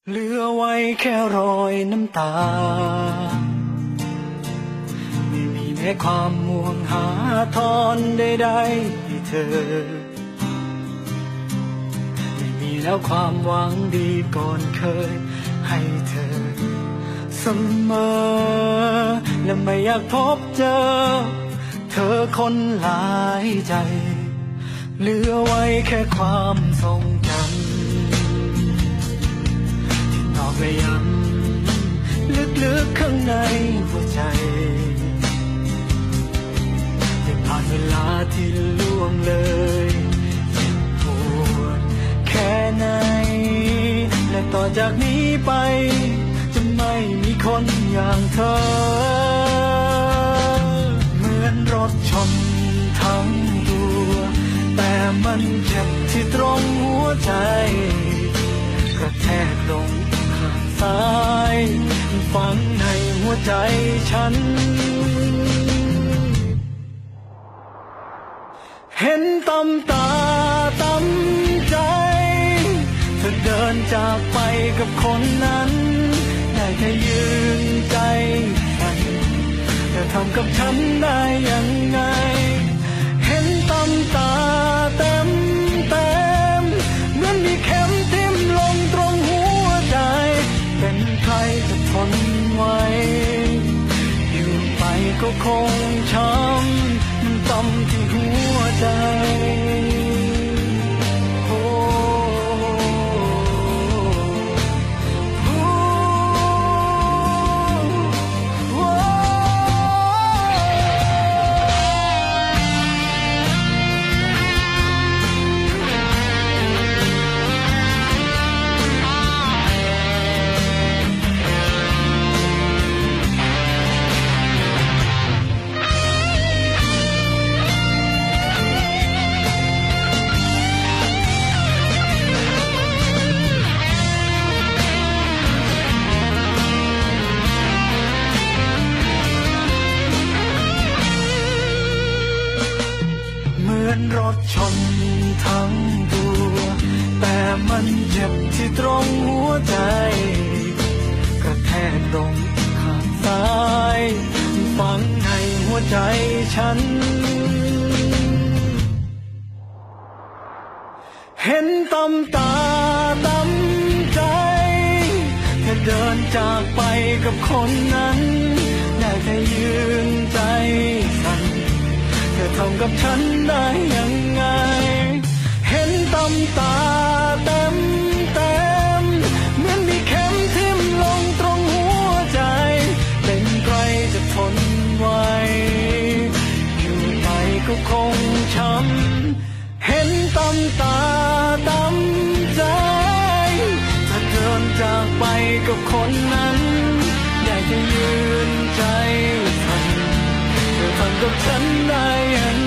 เหลือไว้แค่รอยน้ำตาไม่มีแม้ความห่วงหาทอนใดๆให้เธอไม่มีแล้วความหวังดีก่อนเคยให้เธอเสมอและไม่อยากพบเจอเธอคนหลายใจเหลือไว้แค่ความทรงจำพยายามลึกๆข้างในหัวใจได้ผ่านเวลาที่ล่วงเลยเจ็บปวดแค่ไหนและต่อจากนี้ไปจะไม่มีคนอย่างเธอเหมือนรถชนทั้งตัวแต่มันเจ็บที่ตรงหัวใจกระแทกลงซ้ายฝังในหัวใจฉันเห็นตำตาตำใจเธอเดินจากไปกับคนนั้นได้แค่ยืนใจสั่นเธอทำกับฉันได้ยังไงเห็นตำตาเต็มเหมือนมีเข็มทิ่มลงตรงหัวใจเป็นใครจะทนไหวอยู่ไปก็คงช้ำมันต่ำที่หัวใจรถชนทั้งตัวแต่มันเจ็บที่ตรงหัวใจกระแทกลงข้างซ้ายฝังในหัวใจฉันเห็นตำตาตำใจเธอเดินจากไปกับคนนั้นได้แต่ยืนใจสั่นเธอทำกับฉันได้ยังไงเห็นตำตาเต็มเหมือนมีเข็มทิ่มลงตรงหัวใจเป็นใครจะทนไหวอยู่ไปก็คงช้ำเห็นตำตาตำใจเธอเดินจากไปกับคนนั้นได้แต่ยืนใจสั่นเธอทำกับฉันได้ยัง